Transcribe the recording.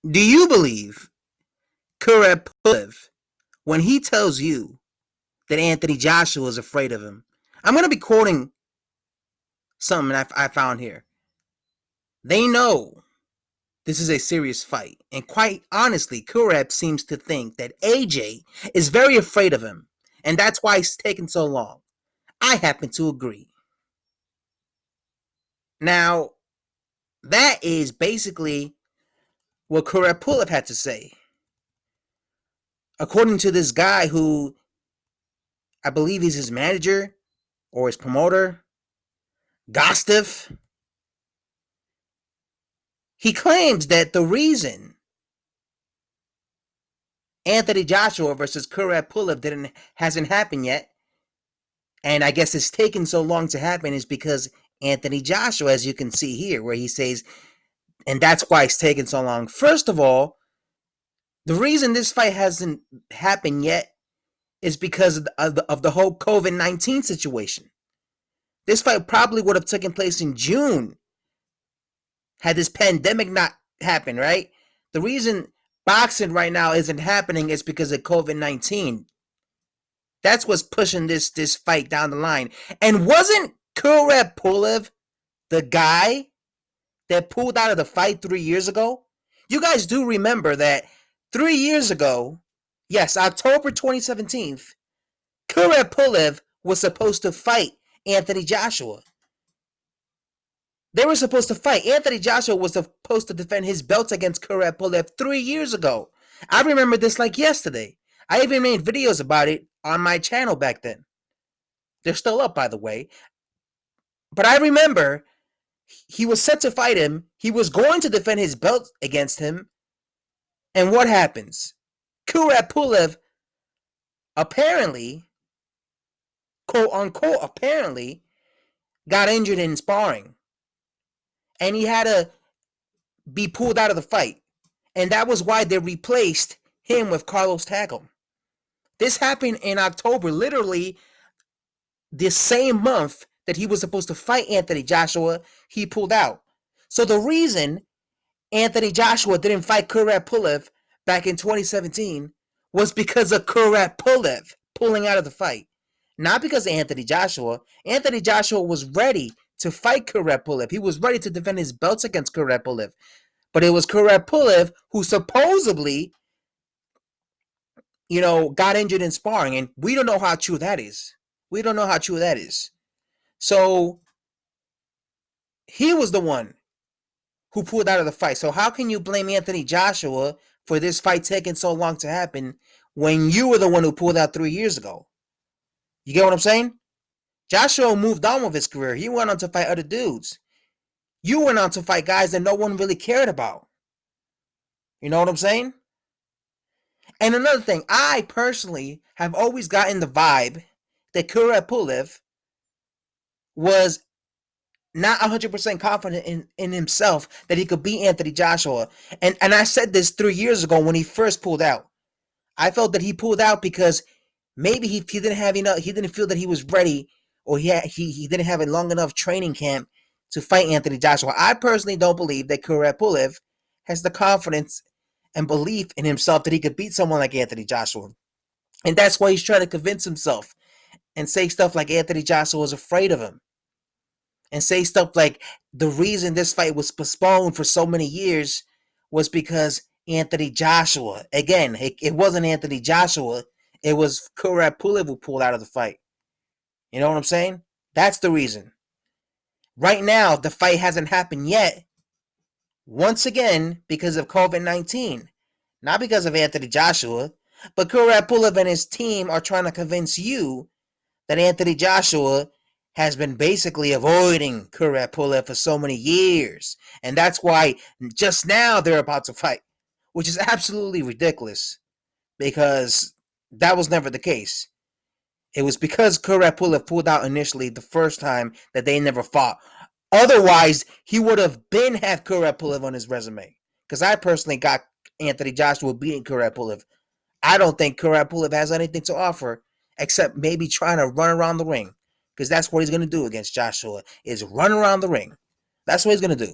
Do you believe Kubrat Pulev when he tells you that Anthony Joshua is afraid of him? I'm going to be quoting something I found here. They know this is a serious fight, and quite honestly, Kubrat seems to think that AJ is very afraid of him, and that's why it's taken so long. I happen to agree. Now, that is basically what Kubrat Pulev had to say. According to this guy who I believe he's his manager or his promoter, Gostiff, he claims that the reason Anthony Joshua versus Kubrat Pulev hasn't happened yet, and I guess it's taken so long to happen, is because Anthony Joshua, as you can see here, where he says, and that's why it's taken so long. First of all, the reason this fight hasn't happened yet is because of the whole COVID-19 situation. This fight probably would have taken place in June had this pandemic not happened, right? The reason boxing right now isn't happening is because of COVID-19. That's what's pushing this fight down the line. And wasn't Kubrat Pulev the guy that pulled out of the fight 3 years ago? You guys do remember that 3 years ago, yes, October 2017, Kubrat Pulev was supposed to fight Anthony Joshua. They were supposed to fight. Anthony Joshua was supposed to defend his belt against Kubrat Pulev 3 years ago. I remember this like yesterday. I even made videos about it on my channel back then. They're still up, by the way. But I remember he was set to fight him. He was going to defend his belt against him. And what happens? Kubrat Pulev apparently, quote unquote, apparently got injured in sparring. And he had to be pulled out of the fight. And that was why they replaced him with Carlos Takam. This happened in October, literally the same month that he was supposed to fight Anthony Joshua, he pulled out. So the reason Anthony Joshua didn't fight Kubrat Pulev back in 2017 was because of Kubrat Pulev pulling out of the fight. Not because of Anthony Joshua. Anthony Joshua was ready to fight Kubrat Pulev. He was ready to defend his belts against Kubrat Pulev. But it was Kubrat Pulev who supposedly, got injured in sparring. And we don't know how true that is. We don't know how true that is. So he was the one who pulled out of the fight. So how can you blame Anthony Joshua for this fight taking so long to happen when you were the one who pulled out 3 years ago? You get what I'm saying? Joshua moved on with his career. He went on to fight other dudes. You went on to fight guys that no one really cared about. You know what I'm saying? And another thing, I personally have always gotten the vibe that Kubrat Pulev was not 100% confident in himself that he could beat Anthony Joshua. And I said this 3 years ago when he first pulled out. I felt that he pulled out because maybe he didn't have enough, he didn't feel that he was ready, or he didn't have a long enough training camp to fight Anthony Joshua. I personally don't believe that Kubrat Pulev has the confidence and belief in himself that he could beat someone like Anthony Joshua. And that's why he's trying to convince himself and say stuff like Anthony Joshua was afraid of him. And say stuff like the reason this fight was postponed for so many years was because Anthony Joshua. Again, it wasn't Anthony Joshua. It was Kubrat Pulev who pulled out of the fight. You know what I'm saying? That's the reason. Right now, the fight hasn't happened yet. Once again, because of COVID-19. Not because of Anthony Joshua. But Kubrat Pulev and his team are trying to convince you that Anthony Joshua has been basically avoiding Kubrat Pulev for so many years. And that's why just now they're about to fight. Which is absolutely ridiculous. Because that was never the case. It was because Kubrat Pulev pulled out initially the first time that they never fought. Otherwise, he would have had Kubrat Pulev on his resume. Because I personally got Anthony Joshua beating Kubrat Pulev. I don't think Kubrat Pulev has anything to offer except maybe trying to run around the ring. Because that's what he's going to do against Joshua, is run around the ring. That's what he's going to do.